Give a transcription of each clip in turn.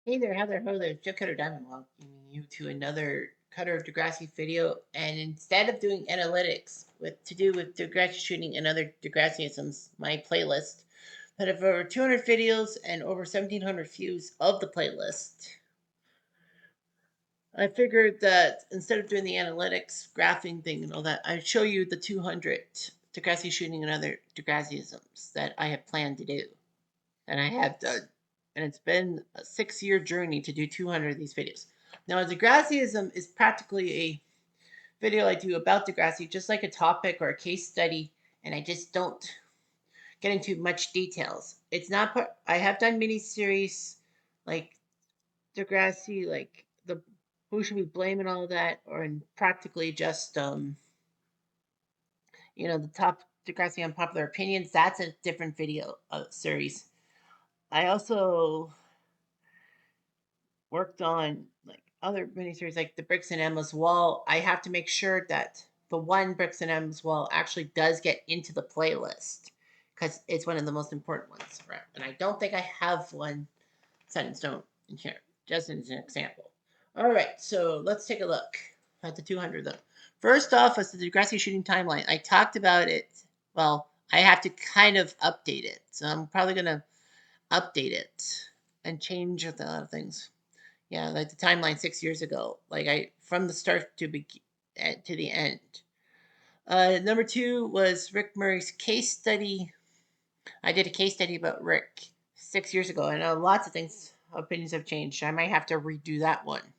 Hey there, Heather, ho there, Joe Cutter Diamond welcoming you to another Cutter Degrassi video. And instead of doing analytics to do with Degrassi shooting and other Degrassisms, my playlist that have over 200 videos and over 1,700 views of the playlist, I figured that instead of doing the analytics, graphing thing and all that, I'd show you the 200 Degrassi shooting and other Degrassisms that I have planned to do. And I have done. And it's been a 6 year journey to do 200 of these videos. Now, Degrassiism is practically a video I do about Degrassi, just like a topic or a case study, and I just don't get into much details. It's not. I have done mini series like Degrassi, like the who should we blame and all that, or in practically just the top Degrassi unpopular opinions. That's a different video series. I also worked on like other miniseries like the Bricks and Emma's Wall. I have to make sure that the one Bricks and Emma's Wall actually does get into the playlist because it's one of the most important ones, right? And I don't think I have one set in stone in here, just as an example. All right, so let's take a look at the 200 though. First off, was the Degrassi shooting timeline. I talked about it. Well, I have to kind of update it, so I'm probably gonna update it and change a lot of things. Yeah, like the timeline 6 years ago, like I from the start to the end. Number two was Rick Murray's case study. I did a case study about Rick 6 years ago. I know lots of things, opinions have changed. I might have to redo that one.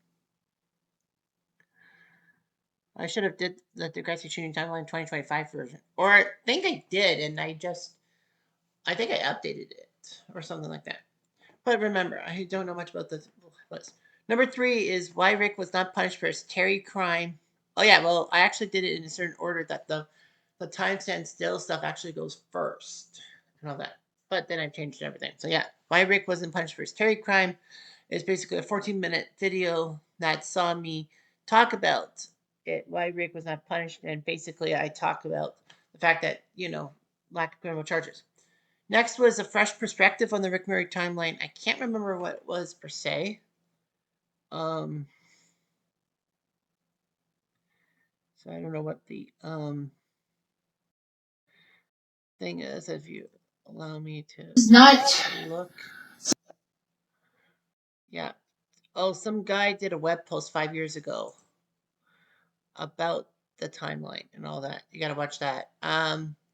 I should have did the Degrassi Shooting Timeline 2025 version, or I think I did, and I think I updated it or something like that. But remember, I don't know much about this list. Number three is why Rick was not punished for his Terry crime. Oh yeah, well I actually did it in a certain order that the time stand still stuff actually goes first and all that. But then I've changed everything. So yeah, why Rick wasn't punished for his Terry crime is basically a 14-minute video that saw me talk about it, why Rick was not punished, and basically I talk about the fact that lack of criminal charges. Next was a fresh perspective on the Rick Murray timeline. I can't remember what it was per se. Um, so I don't know what the thing is. If you allow me to It's not. look, yeah. Oh, some guy did a web post 5 years ago about the timeline and all that. You got to watch that.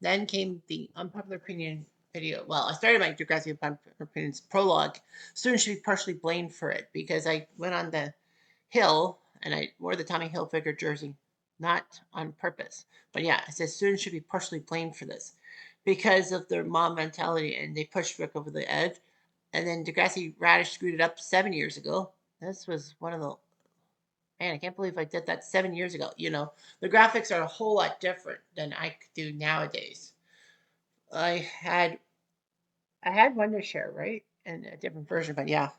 Then came the unpopular opinion video. Well, I started my Degrassi unpopular opinions prologue. Students should be partially blamed for it because I went on the Hill, and I wore the Tommy Hilfiger jersey, not on purpose. But yeah, it says students should be partially blamed for this because of their mom mentality, and they pushed Rick over the edge. And then Degrassi Radish screwed it up 7 years ago. This was one of the man. I can't believe I did that 7 years ago. The graphics are a whole lot different than I could do nowadays. I had I had Wondershare, right, and a different version, but yeah,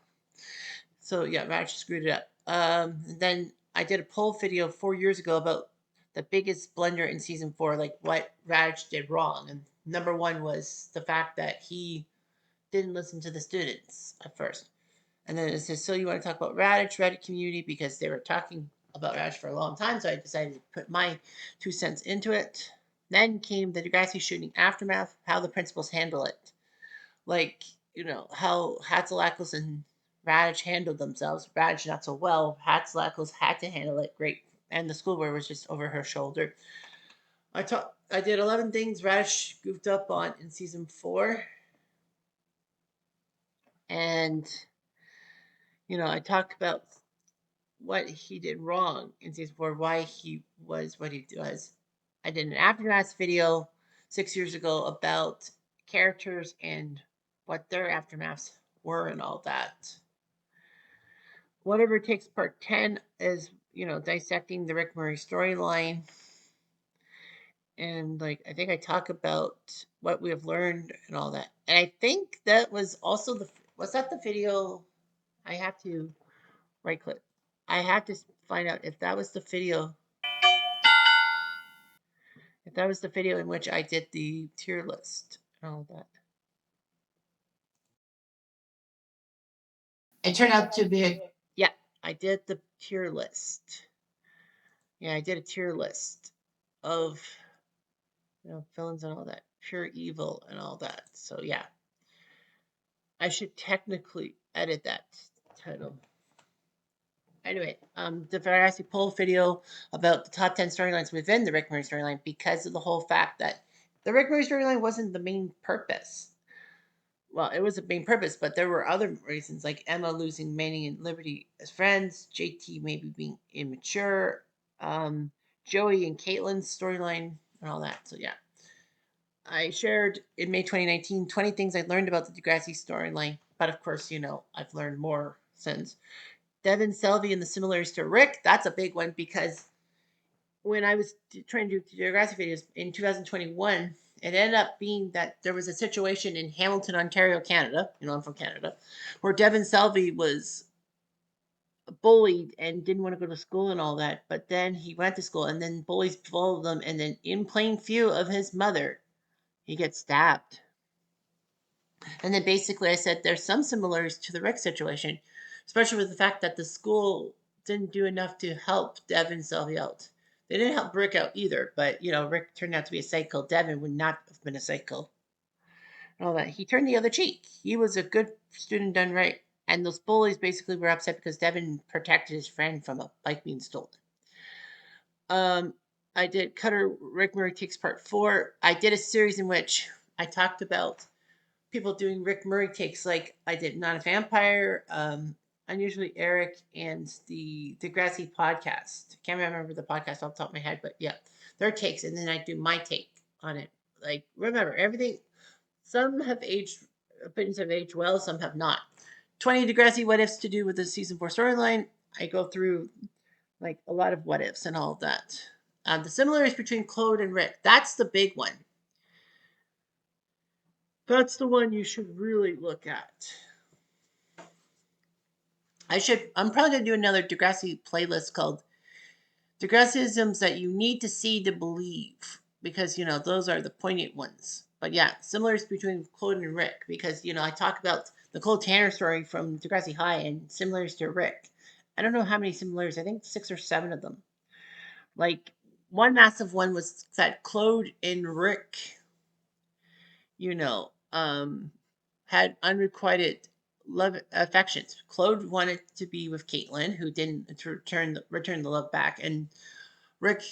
so yeah, Raj screwed it up. Then I did a poll video 4 years ago about the biggest blunder in season four, like what Raj did wrong. And number one was the fact that he didn't listen to the students at first. And then it says, so you want to talk about Radish, Reddit community, because they were talking about Radish for a long time. So I decided to put my 2 cents into it. Then came the Degrassi shooting aftermath, how the principals handle it, like how Hatzalakos and Radish handled themselves. Radish not so well. Hatzalakos had to handle it great, and the school board was just over her shoulder. I did 11 things Radish goofed up on in season four, and I talked about what he did wrong in season four, why he was what he was. I did an aftermath video 6 years ago about characters and what their aftermaths were and all that. Whatever it takes part 10 is dissecting the Rick Murray storyline, and like I think I talk about what we have learned and all that, and I think that was also the was that the video. I have to right click. I have to find out if that was the video, in which I did the tier list and all that. It turned out to be a Yeah, I did the tier list. Yeah, I did a tier list of villains and all that, pure evil and all that. So yeah, I should technically edit that title. Anyway, the Degrassi poll video about the top 10 storylines within the Rick Murray storyline because of the whole fact that the Rick Murray storyline wasn't the main purpose. Well, it was a main purpose, but there were other reasons like Emma losing Manny and Liberty as friends, JT maybe being immature, um, Joey and Caitlin's storyline, and all that. So, yeah. I shared in May 2019 20 things I learned about the Degrassi storyline, but of course, I've learned more since. Devin Selvey and the similarities to Rick, that's a big one because when I was trying to do geographic videos in 2021, it ended up being that there was a situation in Hamilton, Ontario, Canada. I'm from Canada, where Devin Selvey was bullied and didn't want to go to school and all that. But then he went to school, and then bullies followed them, and then in plain view of his mother, he gets stabbed. And then basically, I said there's some similarities to the Rick situation, especially with the fact that the school didn't do enough to help Devin Selvey out. They didn't help Rick out either, but Rick turned out to be a psycho. Devin would not have been a psycho. And all that. He turned the other cheek. He was a good student done right. And those bullies basically were upset because Devin protected his friend from a bike being stolen. Um, I did Cutter Rick Murray Takes Part 4. I did a series in which I talked about people doing Rick Murray takes. Like I did Not a Vampire, Unusually Eric, and the Degrassi podcast. Can't remember the podcast off the top of my head, but yeah, their takes, and then I do my take on it. Like remember everything. Some have aged, opinions have aged well, some have not. 20 Degrassi what ifs to do with the season 4 storyline. I go through like a lot of what ifs and all of that. The similarities between Claude and Rick. That's the big one. That's the one you should really look at. I'm probably going to do another Degrassi playlist called Degrassisms that you need to see to believe because, those are the poignant ones. But yeah, similars between Claude and Rick because, I talk about the Cole Tanner story from Degrassi High and similars to Rick. I don't know how many similars, I think 6 or 7 of them. Like one massive one was that Claude and Rick, you know, um, had unrequited love affections. Claude wanted to be with Caitlin, who didn't return the love back, and Rick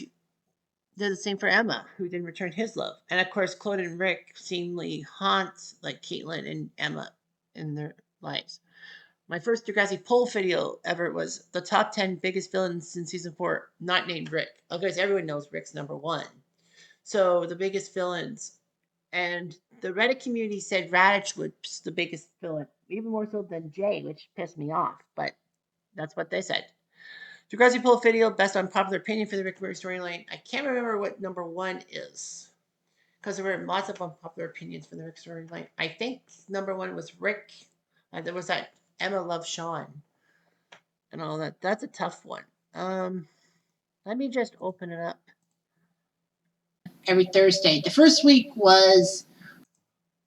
did the same for Emma, who didn't return his love. And of course, Claude and Rick seemingly haunt like Caitlin and Emma in their lives. My first Degrassi poll video ever was the top 10 biggest villains in season 4, not named Rick. Okay, so everyone knows Rick's number 1. So the biggest villains. And the Reddit community said Raditch was the biggest villain, even more so than Jay, which pissed me off, but that's what they said. Degrassi poll video, best unpopular opinion for the Rick Murray storyline. I can't remember what number 1 is because there were lots of unpopular opinions for the Rick storyline. I think number 1 was Rick. There was that Emma loves Sean and all that. That's a tough one. Let me just open it up. every Thursday. The first week was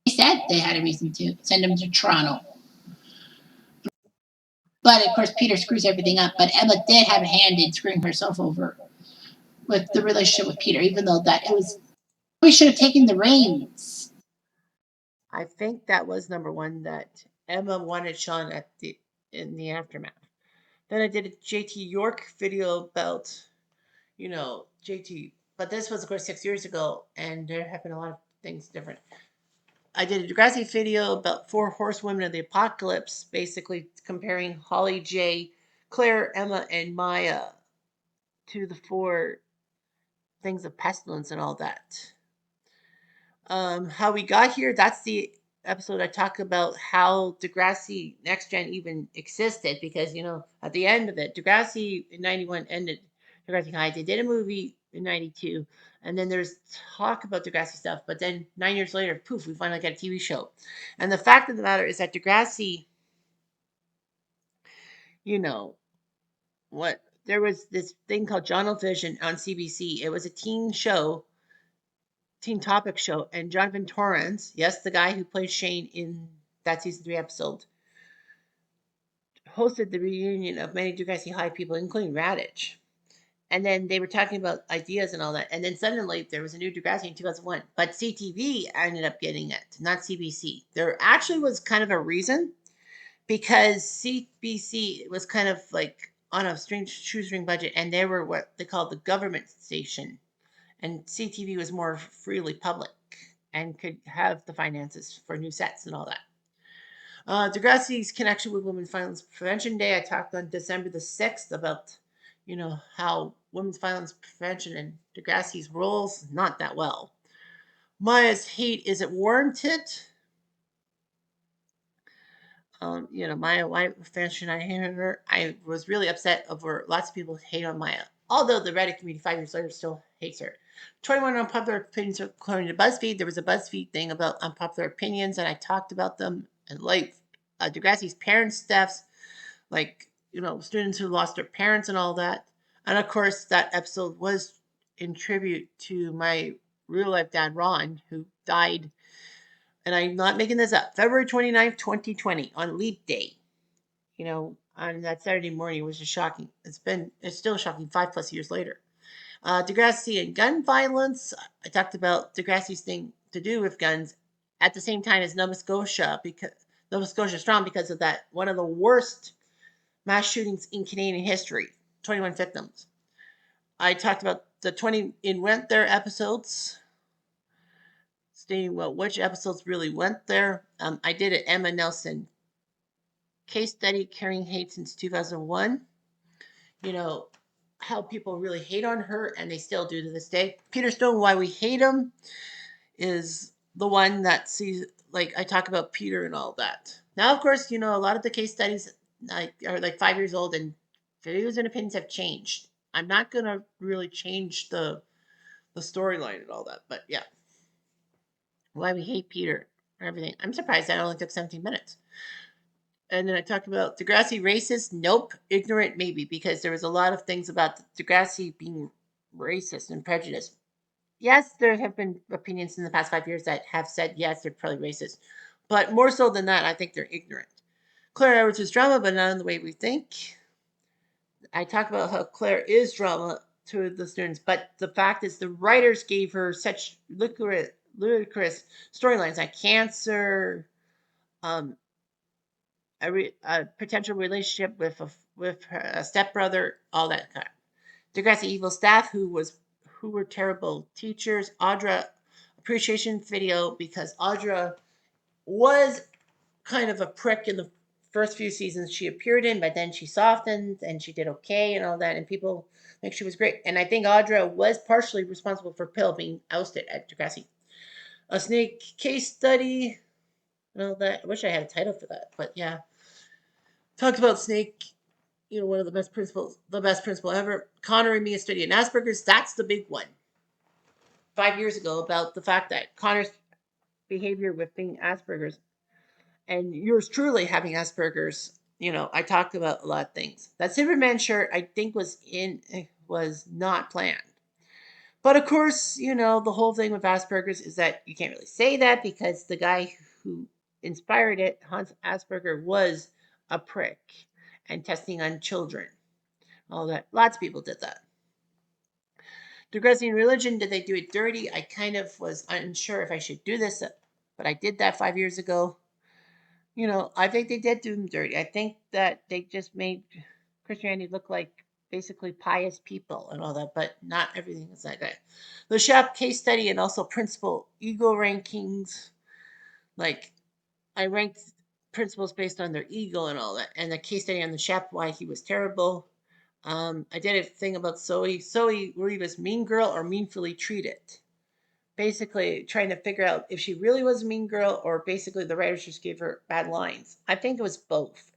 they said they had a reason to send him to Toronto. But of course, Peter screws everything up. But Emma did have a hand in screwing herself over with the relationship with Peter, even though that it was we should have taken the reins. I think that was number 1 that Emma wanted Sean in the aftermath. Then I did a JT York video about, JT, but this was of course 6 years ago, and there have been a lot of things different. I did a Degrassi video about 4 horsewomen of the apocalypse, basically comparing Holly, J, Claire, Emma, and Maya to the 4 things of pestilence and all that. How we got here, that's the episode I talk about how Degrassi Next Gen even existed because, at the end of it, Degrassi in 91 ended Degrassi High. They did a movie in 92, and then there's talk about Degrassi stuff, but then 9 years later, poof, we finally got a TV show. And the fact of the matter is that Degrassi, you know, what there was this thing called Journal Vision on CBC. It was a teen topic show, and Jonathan Torrance, yes, the guy who played Shane in that season 3 episode, hosted the reunion of many Degrassi High people, including Radich. And then they were talking about ideas and all that. And then suddenly there was a new Degrassi in 2001. But CTV ended up getting it, not CBC. There actually was kind of a reason because CBC was kind of like on a strange shoestring budget, and they were what they called the government station, and CTV was more freely public and could have the finances for new sets and all that. Degrassi's connection with Women's Violence Prevention Day. I talked on December the 6th about, how women's violence prevention and Degrassi's roles not that well. Maya's hate, is it warranted? Maya, why fashion I hated her? I was really upset over lots of people hate on Maya. Although the Reddit community 5 years later still hates her. 21 unpopular opinions according to BuzzFeed. There was a BuzzFeed thing about unpopular opinions, and I talked about them. And like Degrassi's parents' deaths, like, students who lost their parents and all that. And of course, that episode was in tribute to my real life dad, Ron, who died, and I'm not making this up, February 29th, 2020, on Leap Day. On that Saturday morning, it was just shocking. It's still shocking 5 plus years later. Degrassi and gun violence. I talked about Degrassi's thing to do with guns at the same time as Nova Scotia, because Nova Scotia is strong because of that, one of the worst mass shootings in Canadian history, 21 victims. I talked about the 20 in went there episodes, stating which episodes really went there. I did an Emma Nelson case study, carrying hate since 2001. You know, how people really hate on her, and they still do to this day. Peter Stone, why we hate him, is the one that sees, like, I talk about Peter and all that. Now, of course, a lot of the case studies are like 5 years old, and views and opinions have changed. I'm not going to really change the storyline and all that, but yeah, why we hate Peter and everything. I'm surprised that only took 17 minutes. And then I talked about Degrassi racist. Nope. Ignorant, maybe, because there was a lot of things about Degrassi being racist and prejudiced. Yes, there have been opinions in the past 5 years that have said, yes, they're probably racist. But more so than that, I think they're ignorant. Claire Edwards is drama, but not in the way we think. I talk about how Claire is drama to the students, but the fact is the writers gave her such ludicrous storylines like cancer, um, a potential relationship with a stepbrother, all that kind. Degrassi evil staff who were terrible teachers. Audra appreciation video, because Audra was kind of a prick in the first few seasons she appeared in, but then she softened and she did okay and all that, and people think she was great. And I think Audra was partially responsible for Pill being ousted at Degrassi. A snake case study and all that. I wish I had a title for that, but yeah. Talked about Snake, one of the best principal ever. Connor and Mia studying Asperger's. That's the big one. 5 years ago, about the fact that Connor's behavior with being Asperger's and yours truly having Asperger's. I talked about a lot of things. That Superman shirt, I think, was not planned. But of course, the whole thing with Asperger's is that you can't really say that because the guy who inspired it, Hans Asperger, was a prick and testing on children. All that. Lots of people did that. Degrassi in religion, did they do it dirty? I kind of was unsure if I should do this, but I did that 5 years ago. I think they did do them dirty. I think that they just made Christianity look like basically pious people and all that, but not everything is like that. The Shop case study and also principal ego rankings. Like, I ranked principals based on their ego and all that, and the case study on the Shop, why he was terrible. I did a thing about Zoe. Zoe was mean girl or meanfully treated. Basically, trying to figure out if she really was a mean girl or basically the writers just gave her bad lines. I think it was both.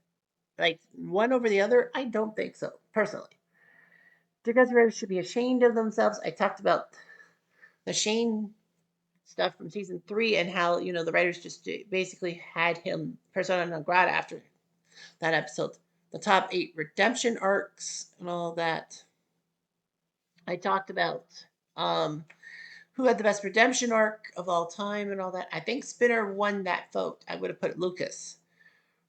Like one over the other, I don't think so, personally. Because writers should be ashamed of themselves. I talked about the Shane stuff from season 3 and how, the writers just basically had him persona non grata after that episode. The top 8 redemption arcs and all that. I talked about who had the best redemption arc of all time and all that. I think Spinner won that vote. I would have put Lucas.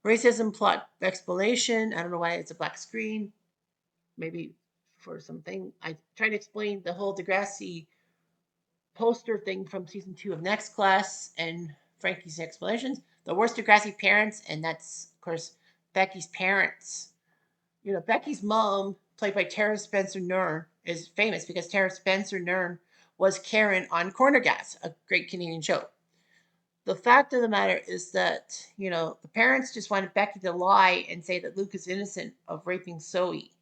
Racism plot explanation. I don't know why it's a black screen. Maybe for something. I tried to explain the whole Degrassi poster thing from season 2 of Next Class and Frankie's explanations. The worst Degrassi parents, and that's, of course, Becky's parents. You know, Becky's mom, played by Tara Spencer Nairn, is famous because Tara Spencer Nairn was Karen on Corner Gas, a great Canadian show. The fact of the matter is that, you know, the parents just wanted Becky to lie and say that Luke is innocent of raping Zoe.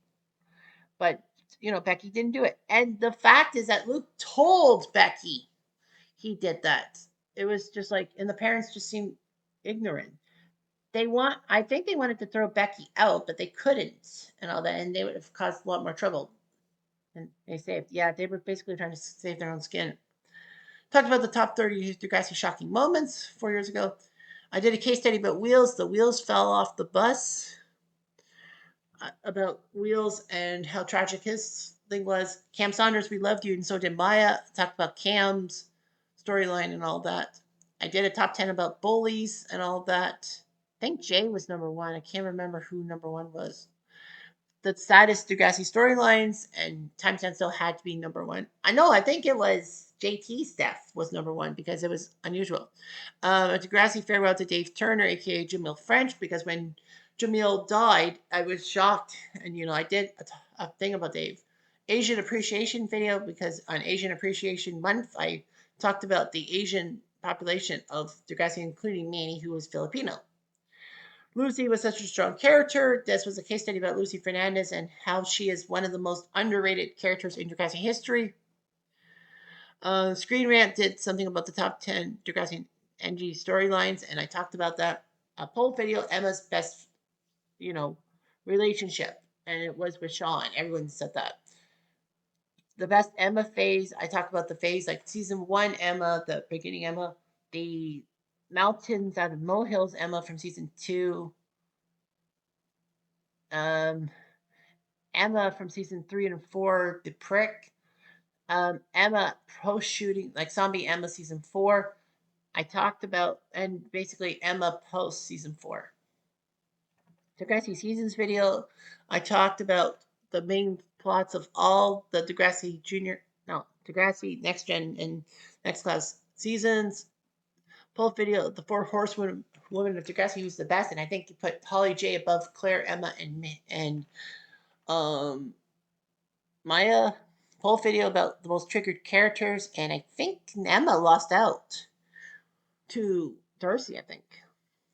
But, you know, Becky didn't do it. And the fact is that Luke told Becky he did that. It was just like, and the parents just seemed ignorant. I think they wanted to throw Becky out, but they couldn't and all that, and they would have caused a lot more trouble. And they were basically trying to save their own skin. Talked about the top 30 Degrassi shocking moments 4 years ago. I did a case study about wheels. The wheels fell off the bus, about wheels and how tragic his thing was. Cam Saunders, we loved you, and so did Maya. Talked about Cam's storyline and all that. I did a top 10 about bullies and all that. I think Jay was number one. I can't remember who number one was. The saddest Degrassi storylines, and Time Standstill had to be number one. I know, I think it was JT's death was number one because it was unusual. A Degrassi farewell to Dave Turner, aka Jamil French, because when Jamil died, I was shocked. And, you know, I did a thing about Dave. Asian appreciation video, because on Asian Appreciation Month, I talked about the Asian population of Degrassi, including Manny, who was Filipino. Lucy was such a strong character. This was a case study about Lucy Fernandez and how she is one of the most underrated characters in Degrassi history. Screen Rant did something about the top 10 Degrassi NG storylines, and I talked about that. A poll video, Emma's best, you know, relationship, and it was with Sean. Everyone said that. The best Emma phase, I talked about the phase like season 1 Emma, the beginning Emma, the mountains out of molehills Emma from season 2, um, Emma from season 3 and 4, the prick, Emma post shooting, like zombie Emma season 4. I talked about, and basically Emma post season 4. Degrassi Seasons video, I talked about the main plots of all the Degrassi Junior, no, Degrassi Next Gen and Next Class seasons. Full video, the four horsewomen women of Degrassi, who's the best, and I think you put Holly J above Claire, Emma, and um, Maya. Full video about the most triggered characters, and I think Emma lost out to Darcy, I think.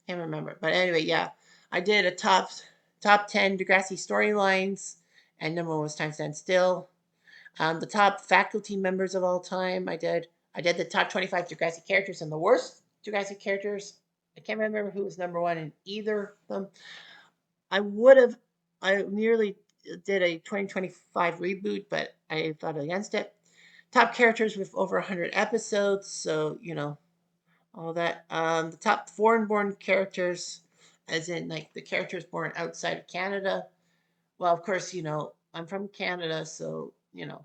Can't remember. But anyway, yeah. I did a top 10 Degrassi storylines, and number one was Time Stand Still. The top faculty members of all time. I did the top 25 Degrassi characters and the worst Degrassi characters. I can't remember who was number one in either of them. I would have I nearly did a 2025 reboot, but I thought against it. Top characters with over 100 episodes, so you know, all that. The top foreign born characters, as in like the characters born outside of Canada. Well, of course, you know, I'm from Canada, so, you know,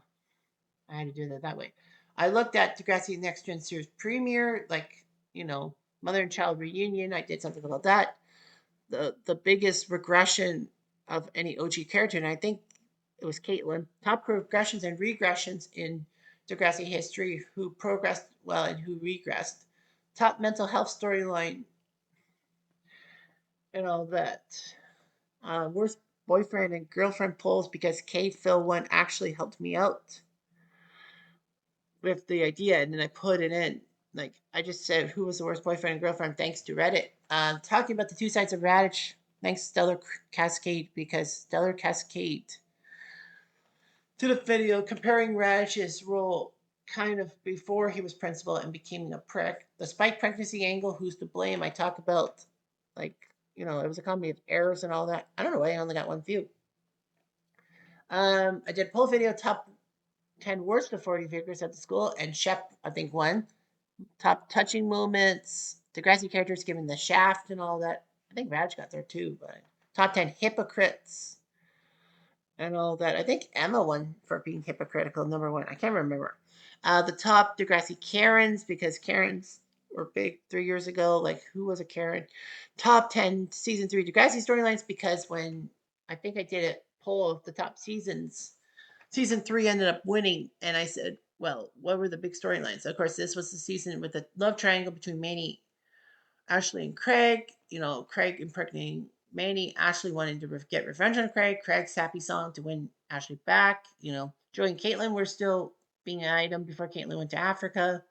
I had to do that way. I looked at Degrassi Next Gen Series premiere, like, you know, mother and child reunion. I did something about that. The biggest regression of any OG character, and I think it was Caitlin. Top progressions and regressions in Degrassi history, who progressed well and who regressed. Top mental health storyline and all that. Worst boyfriend and girlfriend polls, because K Phil one actually helped me out with the idea, and then I put it in. Like I just said, who was the worst boyfriend and girlfriend? Thanks to Reddit. Talking about the two sides of Radish. Thanks Stellar Cascade, because Stellar Cascade did a video comparing Radish's role kind of before he was principal and becoming a prick. The Spike pregnancy angle, who's to blame? I talk about, like, you know, it was a comedy of errors and all that. I don't know why I only got one view. I did a poll video, top 10 worst authority figures at the school, and Shep, I think, won. Top touching moments, Degrassi characters given the shaft and all that. I think Raj got there too, but top 10 hypocrites and all that. I think Emma won for being hypocritical, number one. I can't remember. The top Degrassi Karens, because Karens were big 3 years ago. Like, who was a Karen? Top 10 season three Degrassi storylines, because when I think I did a poll of the top seasons, season three ended up winning. And I said, well, what were the big storylines? Of course, this was the season with the love triangle between Manny, Ashley, and Craig. Craig impregnating Manny, Ashley wanting to get revenge on Craig, Craig's happy song to win Ashley back. Joey and Caitlin were still being an item before Caitlin went to Africa.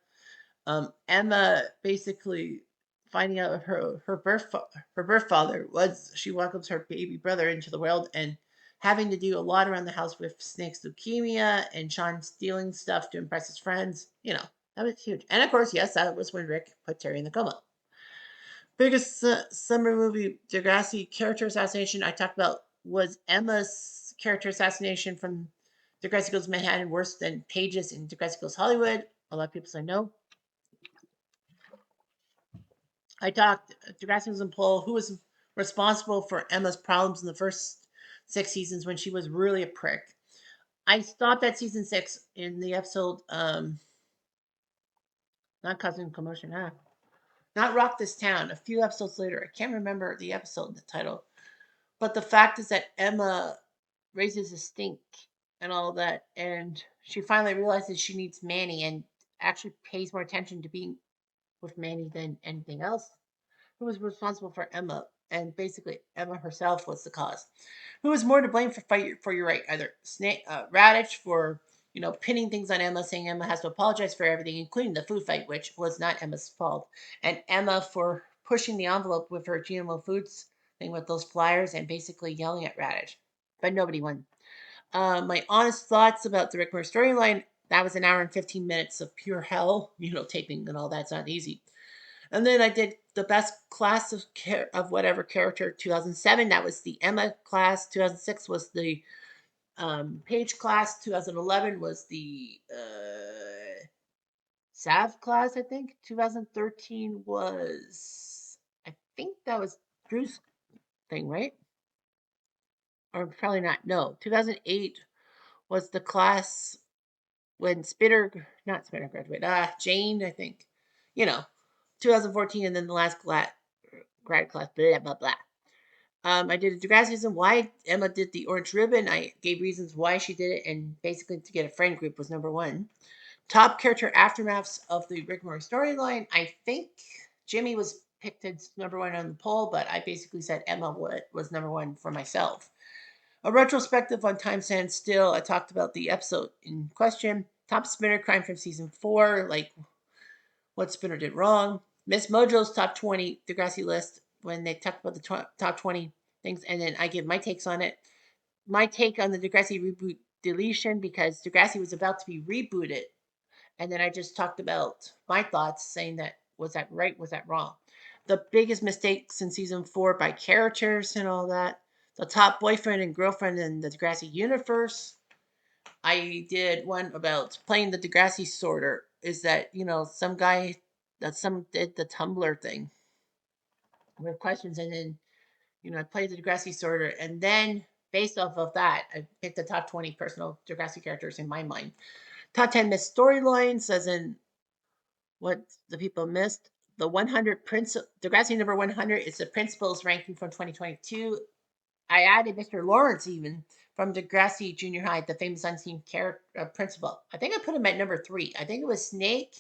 Emma basically finding out her birth father was, she welcomes her baby brother into the world, and having to do a lot around the house with Snake's leukemia and Sean stealing stuff to impress his friends. That was huge. And of course, yes, that was when Rick put Terry in the coma. Biggest summer movie Degrassi character assassination I talked about was Emma's character assassination from Degrassi Goes Manhattan, worse than Paige's in Degrassi Goes Hollywood. A lot of people say no. I talked Degrassi was in poll who was responsible for Emma's problems in the first 6 seasons when she was really a prick. I stopped at season 6 in the episode, not causing commotion, not Rock This Town. A few episodes later, I can't remember the episode, the title, but the fact is that Emma raises a stink and all that, and she finally realizes she needs Manny and actually pays more attention to being with Manny than anything else. Who was responsible for Emma, and basically Emma herself was the cause. Who was more to blame for fight for your right? Either Radich for pinning things on Emma, saying Emma has to apologize for everything, including the food fight, which was not Emma's fault, and Emma for pushing the envelope with her GMO foods thing with those flyers and basically yelling at Radich, but nobody won. My honest thoughts about the Rick Moore storyline. That was an hour and 15 minutes of pure hell. Taping and all that's not easy. And then I did the best class of whatever character 2007. That was the Emma class. 2006 was the Paige class. 2011 was the Sav class, I think. 2013 was, I think that was Drew's thing, right? Or probably not. No, 2008 was the class when not Spitter graduated. Jane, I think. You know, 2014, and then the last grad class, blah, blah, blah. I did a Degrassism, why Emma did the orange ribbon. I gave reasons why she did it, and basically to get a friend group was number one. Top character aftermaths of the Rick and Morty storyline. I think Jimmy was picked as number one on the poll, but I basically said Emma was number one for myself. A retrospective on Time Stands Still. I talked about the episode in question. Top spinner crime from season 4, like what Spinner did wrong. Miss Mojo's top 20 Degrassi list when they talked about the top 20 things, and then I give my takes on it. My take on the Degrassi reboot deletion, because Degrassi was about to be rebooted, and then I just talked about my thoughts, saying that was that right, was that wrong. The biggest mistakes in season 4 by characters and all that. The top boyfriend and girlfriend in the Degrassi universe. I did one about playing the Degrassi sorter. Is that, some guy that some did the Tumblr thing with questions, and then, I played the Degrassi sorter, and then based off of that, I picked the top 20 personal Degrassi characters in my mind. Top 10 missed storylines, as in what the people missed. The 100 Degrassi number 100 is the principal's ranking from 2022. I added Mr. Lawrence even from Degrassi Junior High, the famous unseen character principal. I think I put him at number 3. I think it was Snake,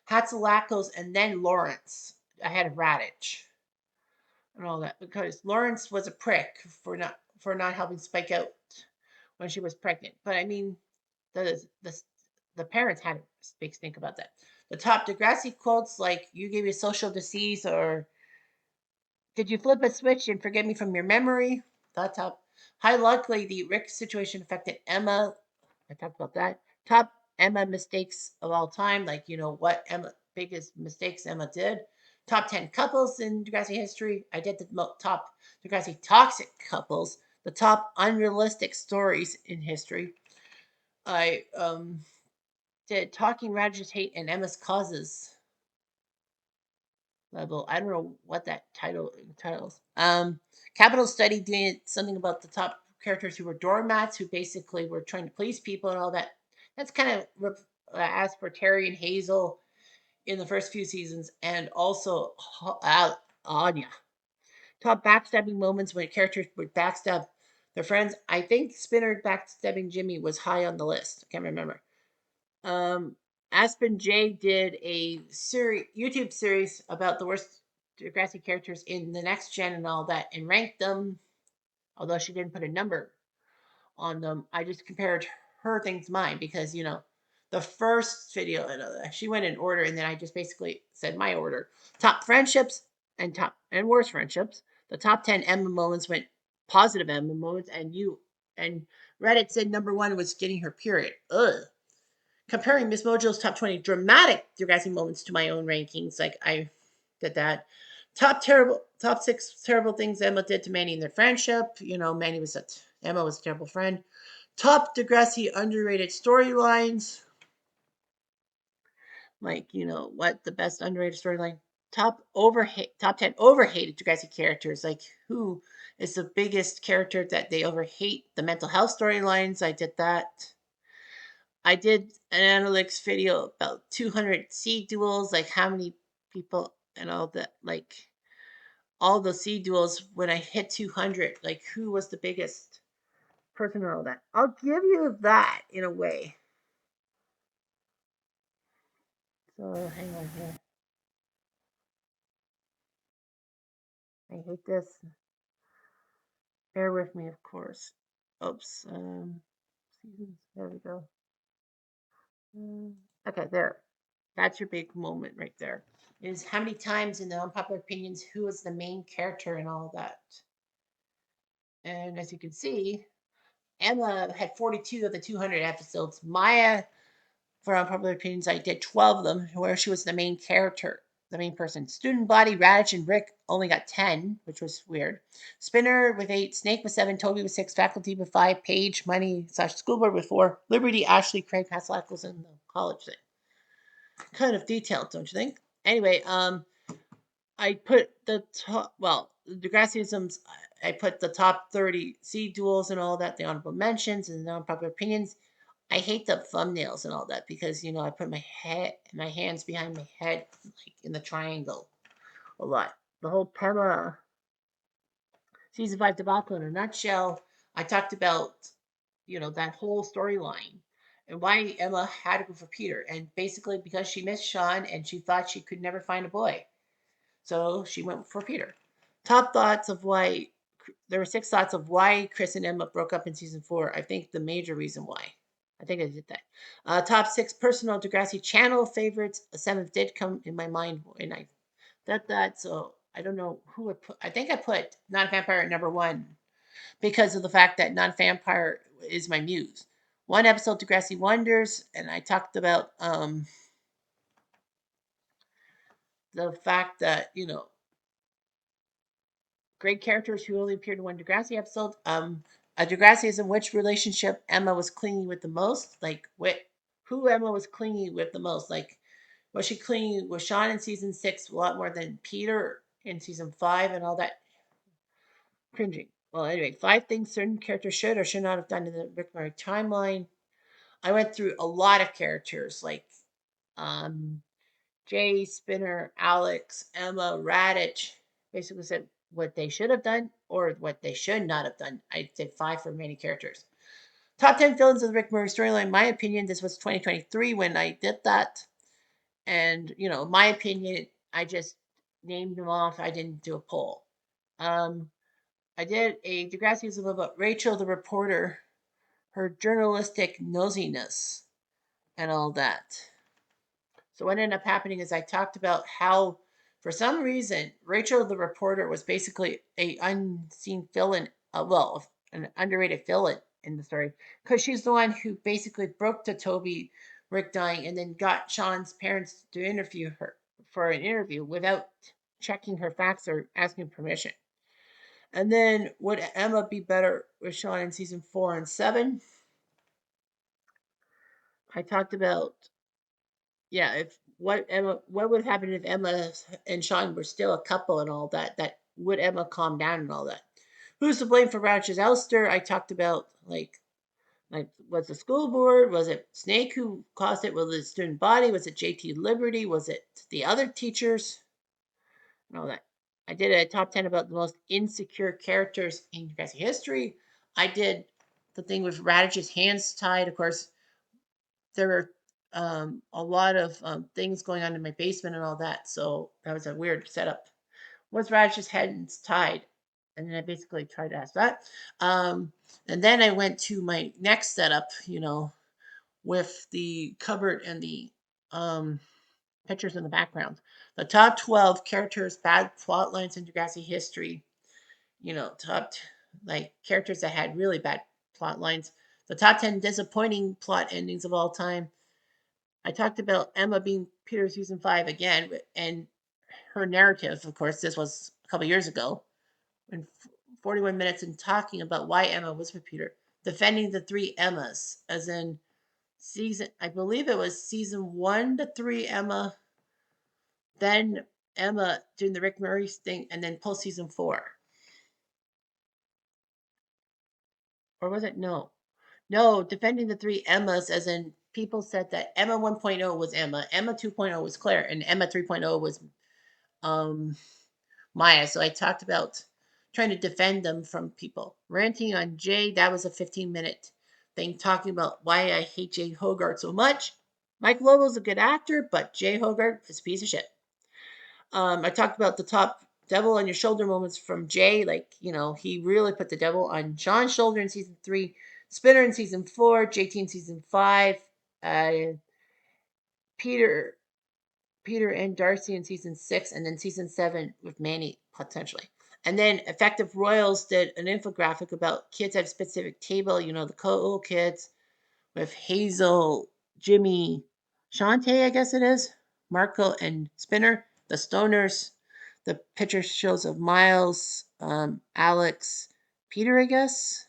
Hatzalakos, and then Lawrence ahead of Radich and all that, because Lawrence was a prick for not helping Spike out when she was pregnant. But I mean, the parents had a big stink about that. The top Degrassi quotes, like "You gave me a social disease," or "Did you flip a switch and forget me from your memory?" That top. High likely the Rick situation affected Emma. I talked about that. Top Emma mistakes of all time, like what Emma biggest mistakes Emma did. Top 10 couples in Degrassi history. I did the top Degrassi toxic couples. The top unrealistic stories in history. I did talking Raj's hate and Emma's causes level. I don't know what that titles. Capital Study did something about the top characters who were doormats, who basically were trying to please people and all that. That's kind of as for Terry and Hazel in the first few seasons, and also Anya. Top backstabbing moments when characters would backstab their friends. I think Spinner backstabbing Jimmy was high on the list. I can't remember. Um, Aspen J did a YouTube series about the worst Degrassi characters in the next gen and all that, and ranked them. Although she didn't put a number on them, I just compared her thing to mine because the first video she went in order, and then I just basically said my order: top friendships and worst friendships. The top 10 Emma moments went positive Emma moments, and Reddit said number one was getting her period. Ugh. Comparing Miss Mojo's top 20 dramatic Degrassi moments to my own rankings, like I did that. Top six terrible things Emma did to Manny in their friendship. Emma was a terrible friend. Top Degrassi underrated storylines, like what the best underrated storyline. Top 10 overhated Degrassi characters, like who is the biggest character that they overhate. The mental health storylines, I did that. I did an analytics video about 200 seed duels, like how many people and all that, like all the seed duels when I hit 200, like who was the biggest person and all that. I'll give you that in a way. So hang on here. I hate this. Bear with me, of course. Oops. Seasons. There we go. Okay, there. That's your big moment right there. Is how many times in the unpopular opinions who is the main character and all that. And as you can see, Emma had 42 of the 200 episodes. Maya, for unpopular opinions, I did 12 of them where she was the main character, the main person. Student Body, Radish, and Rick only got 10, which was weird. Spinner with 8, Snake with 7, Toby with 6, Faculty with 5, Paige, Money / School Board with 4, Liberty, Ashley, Craig, Hassel, in the college thing. Kind of detailed, don't you think? Anyway, I put the top, well, Degrassisms, I put the top 30 seed duels and all that, the honorable mentions and the unpopular opinions. I hate the thumbnails and all that because, I put my hands behind my head, like in the triangle a lot. The whole Pema season 5 debacle in a nutshell. I talked about, that whole storyline and why Emma had to go for Peter. And basically because she missed Sean and she thought she could never find a boy. So she went for Peter. Top thoughts of why there were 6 thoughts of why Chris and Emma broke up in season 4. I think the major reason why. I think I did that. Top 6 personal Degrassi channel favorites. 7th did come in my mind, and I did that. So I don't know who I put. I think I put Non Vampire at number 1 because of the fact that Non Vampire is my muse. One episode Degrassi Wonders, and I talked about the fact that great characters who only appeared in one Degrassi episode. A Degrassi is in which relationship Emma was clingy with the most. Like who Emma was clingy with the most. Like was she clingy with Sean in season 6 a lot more than Peter in season 5 and all that cringing. Well, anyway, 5 things certain characters should or should not have done in the Rick Murray timeline. I went through a lot of characters like um, Jay, Spinner, Alex, Emma, Radich. Basically said what they should have done or what they should not have done. I did 5 for many characters. Top 10 villains of the Rick Murray storyline. In my opinion, this was 2023 when I did that. And, my opinion, I just named them off. I didn't do a poll. I did a Degrassi about Rachel, the reporter, her journalistic nosiness, and all that. So what ended up happening is I talked about how, for some reason, Rachel the reporter was basically a unseen villain, an underrated villain in the story, because she's the one who basically broke to Toby, Rick dying, and then got Sean's parents to interview her for an interview without checking her facts or asking permission. And then would Emma be better with Sean in season 4 and 7? I talked about if what would happen if Emma and Sean were still a couple and all that, would Emma calm down and all that. Who's to blame for Radish's ouster? I talked about like Like, was the school board? Was it Snake who caused it? Was it the student body? Was it JT Liberty? Was it the other teachers? And all that. I did a top 10 about the most insecure characters in Degrassi history. I did the thing with Radish's hands tied. Of course, there were a lot of things going on in my basement and all that. So that was a weird setup. Was Radish's hands tied? And then I basically tried to ask that. Um, and then I went to my next setup, with the cupboard and the um, pictures in the background. The top 12 characters, bad plot lines in Degrassi history. Like characters that had really bad plot lines. The top 10 disappointing plot endings of all time. I talked about Emma being Peter season 5 again, and her narrative. Of course, this was a couple years ago, in 41 minutes, and talking about why Emma was with Peter. Defending the three Emmas, as in I believe it was season 1 to 3 Emma, then Emma doing the Rick Murray thing, and then post season 4. Or was it no? No, defending the three Emmas, as in people said that Emma 1.0 was Emma 2.0 was Claire, and Emma 3.0 was um, Maya. So I talked about trying to defend them from people. Ranting on Jay, that was a 15-minute thing talking about why I hate Jay Hogarth so much. Mike Lolo's a good actor, but Jay Hogarth is a piece of shit. I talked about the top devil on your shoulder moments from Jay. Like, he really put the devil on Sean's shoulder in season 3, Spinner in season 4, JT in season 5, uh, Peter Peter and Darcy in season 6, and then season 7 with Manny potentially. And then Effective Royals did an infographic about kids at a specific table, the cool kids with Hazel, Jimmy, Shantae, I guess it is, Marco, and Spinner, the Stoners. The picture shows of Miles, Alex, Peter, I guess,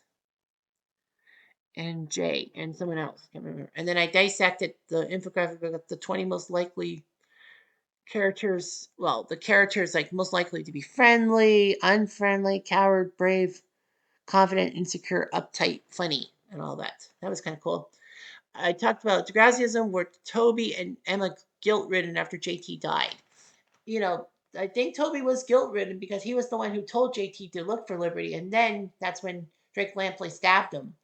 and Jay, and someone else. Can't remember. And then I dissected the infographic of the 20 most likely characters. Well, the characters like most likely to be friendly, unfriendly, coward, brave, confident, insecure, uptight, funny, and all that. That was kind of cool. I talked about Degrassism, where Toby and Emma guilt ridden after JT died. You know, I think Toby was guilt ridden because he was the one who told JT to look for Liberty, and then that's when Drake Lampley stabbed him,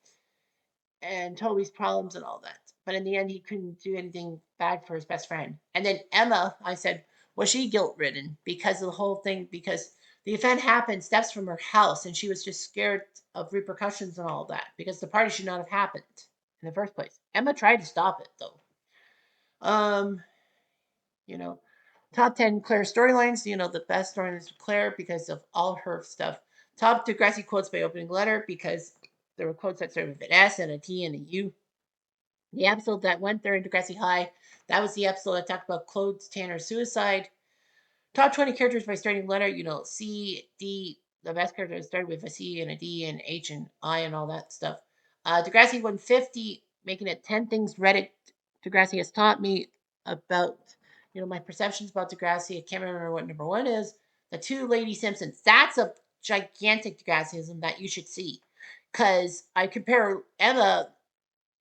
and Toby's problems and all that. But in the end, he couldn't do anything bad for his best friend. And then Emma, I said, was she guilt ridden because of the whole thing? Because the event happened steps from her house, and she was just scared of repercussions and all that because the party should not have happened in the first place. Emma tried to stop it though. Um, you know, top 10 Claire storylines. The best storylines of Claire because of all her stuff. Top Degrassi quotes by opening letter because there were quotes that started with an S and a T and a U. The episode that went there in Degrassi High, that was the episode that talked about Claude Tanner's suicide. Top 20 characters by starting letter, C, D, the best characters started with a C and a D and H and I and all that stuff. Degrassi 150, making it 10 things Reddit Degrassi has taught me about, my perceptions about Degrassi. I can't remember what number 1 is. The 2 Lady Simpsons. That's a gigantic Degrassiism that you should see. Because I compare Emma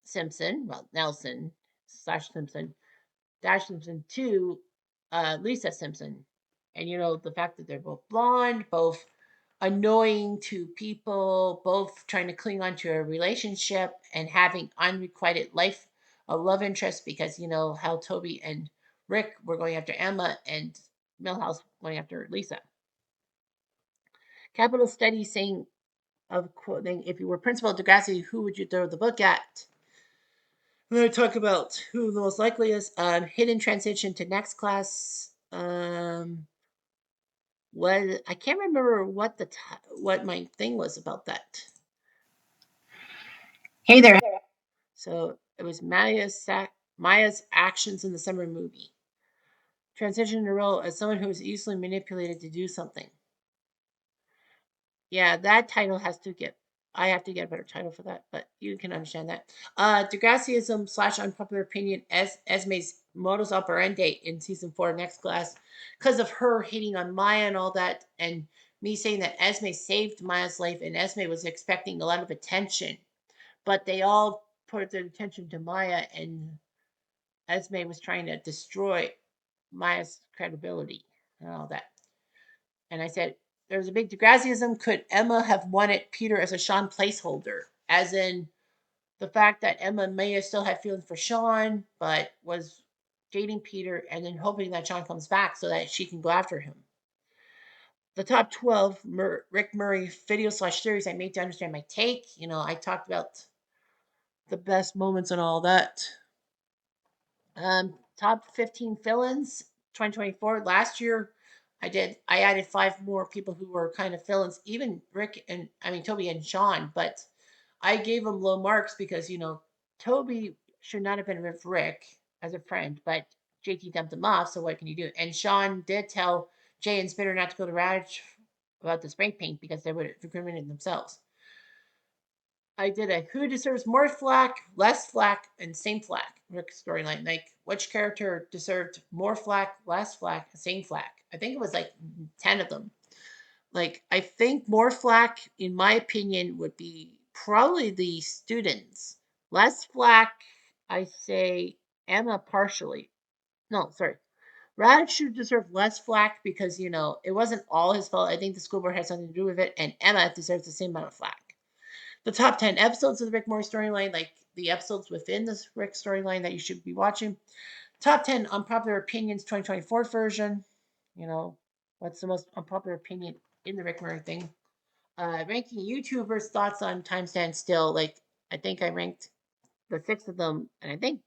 Simpson, well, Nelson slash Simpson, Dash Simpson to Lisa Simpson. And the fact that they're both blonde, both annoying to people, both trying to cling on to a relationship and having unrequited life, a love interest, because how Toby and Rick were going after Emma and Millhouse going after Lisa. Capital Study saying of quoting, if you were Principal Degrassi, who would you throw the book at? We're going to talk about who the most likely is. Hidden transition to next class. What I can't remember what my thing was about that. Hey there. So it was Maya's actions in the summer movie. Transition to role as someone who is easily manipulated to do something. Yeah, that title has to get. I have to get a better title for that, but you can understand that. Degrassiism slash unpopular opinion as Esme's modus operandi in season 4 next class, because of her hitting on Maya and all that, and me saying that Esme saved Maya's life, and Esme was expecting a lot of attention, but they all put their attention to Maya, and Esme was trying to destroy Maya's credibility and all that. And I said, there's a big Degrassism. Could Emma have wanted Peter as a Sean placeholder? As in the fact that Emma may have still had feelings for Sean, but was dating Peter and then hoping that Sean comes back so that she can go after him. The top 12 Rick Murray video slash series I made to understand my take. I talked about the best moments and all that. Top 15 fill-ins 2024. Last year, I added five more people who were kind of fill-ins, even Rick and Toby and Sean, but I gave them low marks because Toby should not have been with Rick as a friend, but JT dumped him off. So what can you do? And Sean did tell Jay and Spitter not to go to Raj about the spray paint because they would have incriminated themselves. I did a who deserves more flack, less flack, and same flack Rick storyline. Like which character deserved more flack, less flack, same flack. I think it was like 10 of them. Like I think more flack, in my opinion, would be probably the students. Less flack, I say Emma partially. No, sorry. Rad should deserve less flack because it wasn't all his fault. I think the school board had something to do with it, and Emma deserves the same amount of flack. The top 10 episodes of the Rick Morty storyline, like the episodes within this Rick storyline that you should be watching. Top 10 unpopular opinions 2024 version. What's the most unpopular opinion in the Rick Morty thing? Ranking YouTubers' thoughts on Time Stand Still. Like, I think I ranked the six of them, and I think,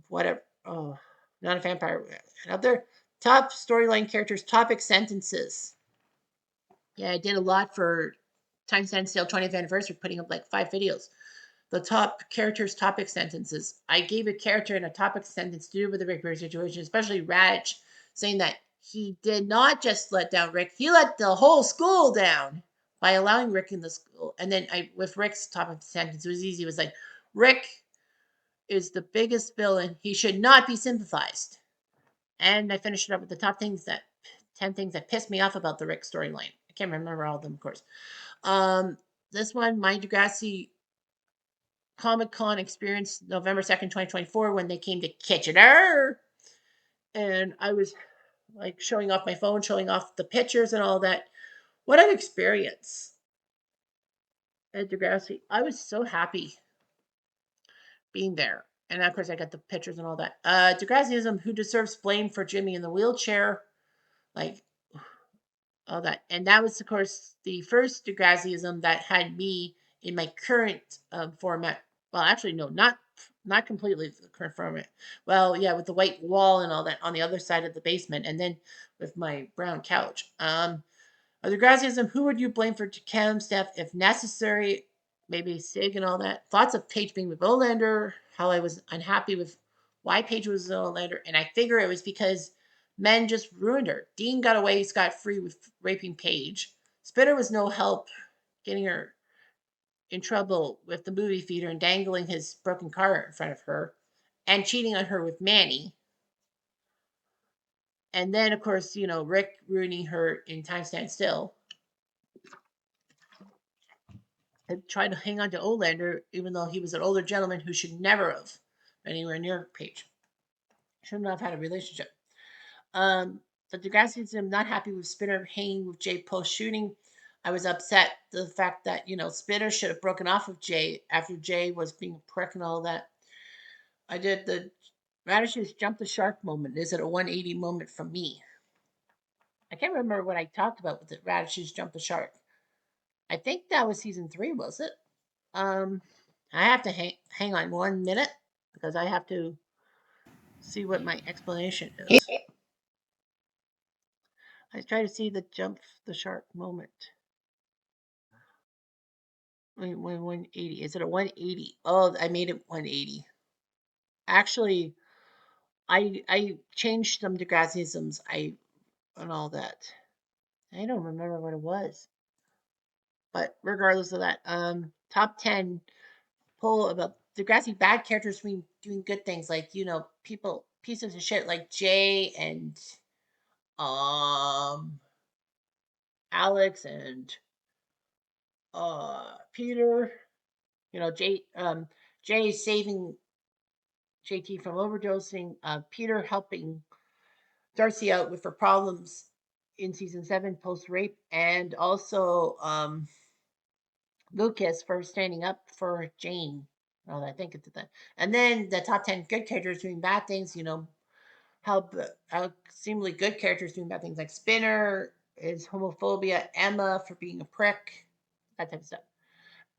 whatever. Oh, not a vampire. Another top storyline characters, topic sentences. Yeah, I did a lot for Time Stand Still 20th anniversary, putting up like 5 videos. The top characters' topic sentences. I gave a character in a topic sentence to do with the Rick Bear situation, especially Radich, saying that he did not just let down Rick, he let the whole school down by allowing Rick in the school. And then with Rick's topic sentence, it was easy. It was like, Rick is the biggest villain. He should not be sympathized. And I finished it up with the top 10 things that pissed me off about the Rick storyline. I can't remember all of them, of course. Um, this one, my Degrassi Comic Con experience, November 2nd, 2024, when they came to Kitchener. And I was like showing off my phone, showing off the pictures and all that. What an experience at Degrassi. I was so happy being there. And of course, I got the pictures and all that. Degrassism, who deserves blame for Jimmy in the wheelchair? Like, all that. And that was, of course, the first Degrassism that had me in my current format. Well, actually, no, not completely the current format. Well, yeah, with the white wall and all that on the other side of the basement, and then with my brown couch. Other Graziism, who would you blame for cam staff if necessary? Maybe Sig and all that. Thoughts of Paige being with Olander, how I was unhappy with why Paige was with Olander, and I figure it was because men just ruined her. Dean got away scot free with raping Paige. Spitter was no help getting her in trouble with the movie theater and dangling his broken car in front of her and cheating on her with Manny. And then, of course, Rick ruining her in Time Stand Still. And tried to hang on to Olander, even though he was an older gentleman who should never have been anywhere near Paige. Should not have had a relationship. The Degrassi's I'm not happy with Spinner hanging with Jay post shooting. I was upset the fact that Spinner should have broken off with Jay after Jay was being a prick and all that. I did the Radishes jump the shark moment. Is it a 180 moment from me? I can't remember what I talked about with the Radishes jump the shark. I think that was season 3, was it? Um, I have to hang on 1 minute because I have to see what my explanation is. I try to see the jump the shark moment. 180. Is it a 180? Oh, I made it 180. Actually, I changed some Degrassisms. And all that. I don't remember what it was. But regardless of that, top 10 poll about Degrassi bad characters doing good things, like people pieces of shit like Jay and um Alex and Peter. Jay saving JT from overdosing, Peter helping Darcy out with her problems in season 7 post rape, and also Lucas for standing up for Jane. Well, I think it's that. And then the top 10 good characters doing bad things, how seemingly good characters doing bad things, like Spinner is homophobia, Emma for being a prick, that type of stuff.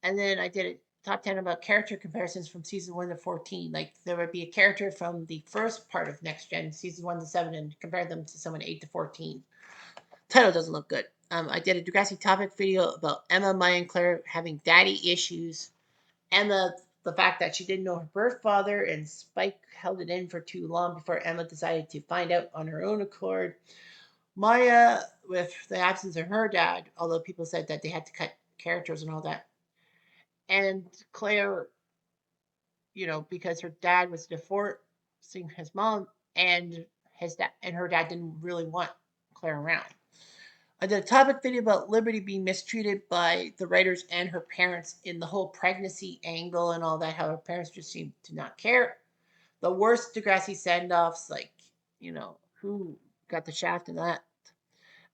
And then I did a top 10 about character comparisons from season 1 to 14. Like there would be a character from the first part of Next Gen, season 1 to 7, and compare them to someone 8 to 14. Title doesn't look good. I did a Degrassi topic video about Emma, Maya, and Claire having daddy issues. Emma, the fact that she didn't know her birth father, and Spike held it in for too long before Emma decided to find out on her own accord. Maya, with the absence of her dad, although people said that they had to cut characters and all that. And Claire, because her dad was divorcing his mom, and his dad and her dad didn't really want Claire around. I did a topic video about Liberty being mistreated by the writers and her parents in the whole pregnancy angle and all that, how her parents just seemed to not care. The worst Degrassi send offs, like, who got the shaft in that?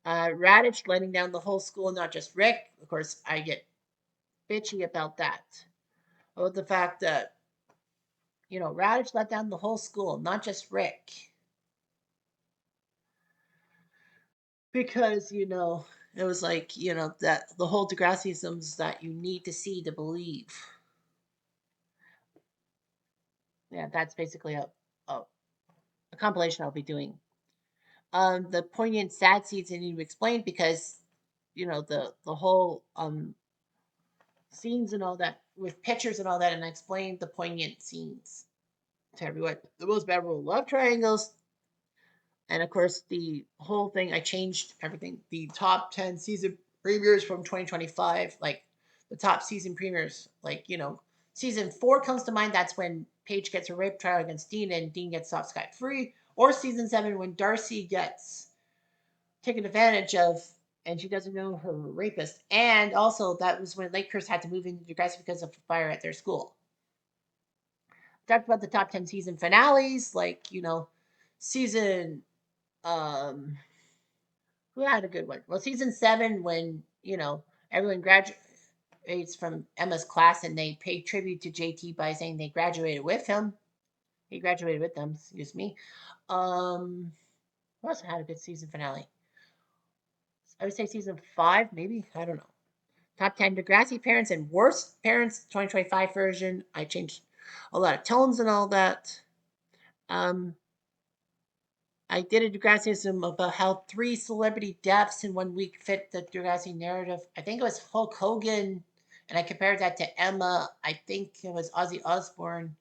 Raditch letting down the whole school, not just Rick. Of course, I get bitchy about that. About the fact that, Raditch let down the whole school, not just Rick. Because, it was like, that the whole Degrassisms that you need to see to believe. Yeah, that's basically a compilation I'll be doing. The poignant sad scenes I need to explain because, the whole scenes and all that with pictures and all that, and I explained the poignant scenes to everyone. The most memorable love triangles, and of course the whole thing. I changed everything. The top 10 season premieres from 2025, like the top season premieres, like season 4 comes to mind. That's when Paige gets a rape trial against Dean, and Dean gets off scot free. Or season 7 when Darcy gets taken advantage of and she doesn't know her rapist. And also that was when Lakehurst had to move into Degrassi because of a fire at their school. Talked about the top 10 season finales, like, season who had a good one? Well, season 7 when, everyone graduates from Emma's class and they pay tribute to JT by saying they graduated with him. He graduated with them, excuse me. Who else had a good season finale? I would say season 5, maybe. I don't know. Top 10 Degrassi parents and worst parents, 2025 version. I changed a lot of tones and all that. Um, I did a Degrassism about how 3 celebrity deaths in 1 week fit the Degrassi narrative. I think it was Hulk Hogan, and I compared that to Emma. I think it was Ozzy Osbourne.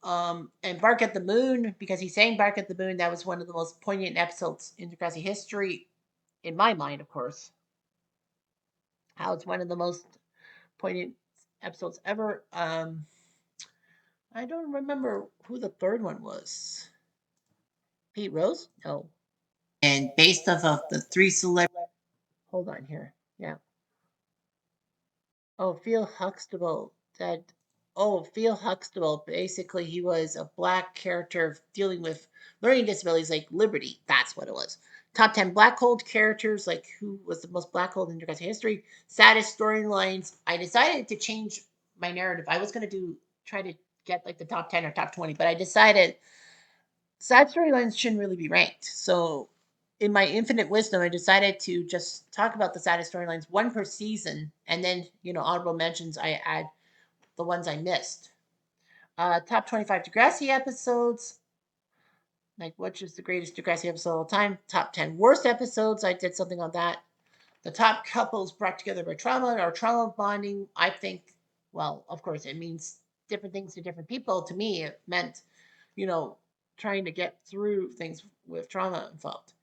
And Bark at the Moon, because he sang Bark at the Moon. That was one of the most poignant episodes in Degrassi history, in my mind, of course. How it's one of the most poignant episodes ever. I don't remember who the third one was. Pete Rose? No. And based off of the 3 celebrities. Hold on here. Yeah. Oh, Phil Huxtable. That. Oh, Phil Huxtable. Basically, he was a black character dealing with learning disabilities, like Liberty. That's what it was. Top 10 black hole characters, like who was the most black hole in Degrassi history. Saddest storylines. I decided to change my narrative. I was going to try to get like the top 10 or top 20, but I decided sad storylines shouldn't really be ranked. So, in my infinite wisdom, I decided to just talk about the saddest storylines, one per season, and then honorable mentions. I add the ones I missed. Top 25 Degrassi episodes, like which is the greatest Degrassi episode of all time. Top 10 worst episodes. I did something on that. The top couples brought together by trauma or trauma bonding. I think, well, of course, it means different things to different people. To me, it meant, you know, trying to get through things with trauma involved.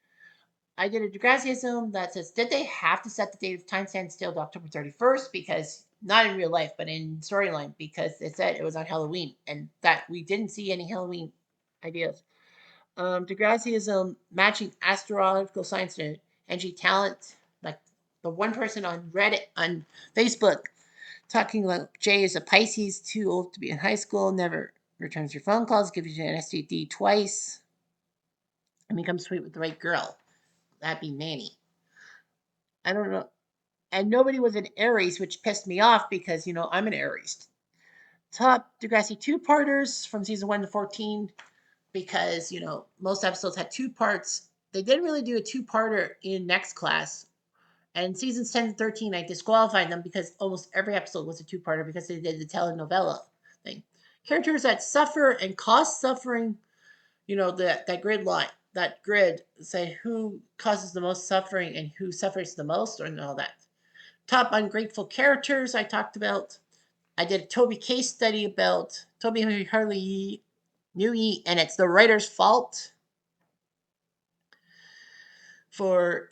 I did a Degrassism that says, did they have to set the date of timestamp still to October 31st? Because, not in real life, but in storyline, because it said it was on Halloween and that we didn't see any Halloween ideas. Degrassism matching astrological signs to NG talent. Like the one person on Reddit, on Facebook, Talking about Jay is a Pisces, too old to be in high school, never returns your phone calls, gives you an STD twice, and becomes sweet with the right girl. That'd be Manny. I don't know. And nobody was an Aries, which pissed me off because, I'm an Aries. Top Degrassi two-parters from season 1 to 14 because, most episodes had two parts. They didn't really do a two-parter in Next Class. And seasons 10 and 13, I disqualified them because almost every episode was a two-parter because they did the telenovela thing. Characters that suffer and cause suffering, that grid line, that grid, say who causes the most suffering and who suffers the most and all that. Top ungrateful characters I talked about. I did a Toby case study about Toby hardly knew and it's the writer's fault for,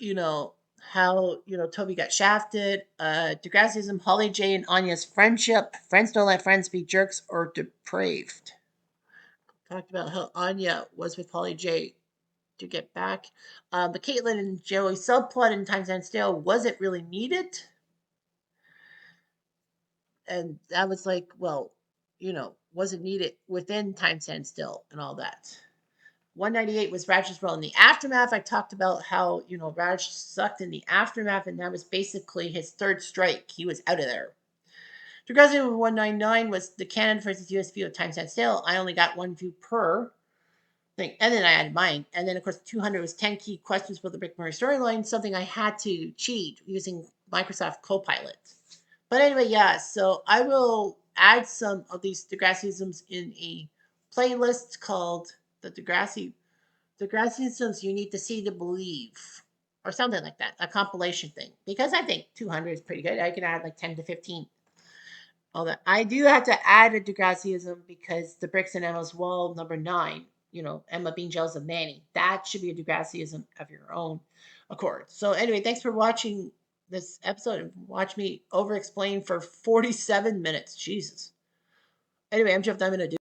how, Toby got shafted. Degrassism, Holly J and Anya's friendship. Friends don't let friends be jerks or depraved. Talked about how Anya was with Holly J to get back. The Caitlin and Joey subplot in Time Stand Still wasn't really needed. And that was like, well, wasn't needed within Time Stand Still and all that. 198 was Raj's role in the aftermath. I talked about how, Raj sucked in the aftermath, and that was basically his third strike. He was out of there. Degrassi 199 was the canon versus US view of Time Stand Still. I only got one view per thing, and then I added mine. And then, of course, 200 was 10 key questions for the Rick Murray storyline, something I had to cheat using Microsoft Copilot. But anyway, yeah, so I will add some of these Degrassisms in a playlist called the Degrassisms You Need to See to Believe, or something like that, a compilation thing. Because I think 200 is pretty good. I can add like 10 to 15. All that. I do have to add a Degrassism because the Bricks and Emma's Wall, number 9, Emma being jealous of Manny. That should be a Degrassism of your own accord. So, anyway, thanks for watching this episode and watch me over explain for 47 minutes. Jesus. Anyway, I'm Jeff Diamond.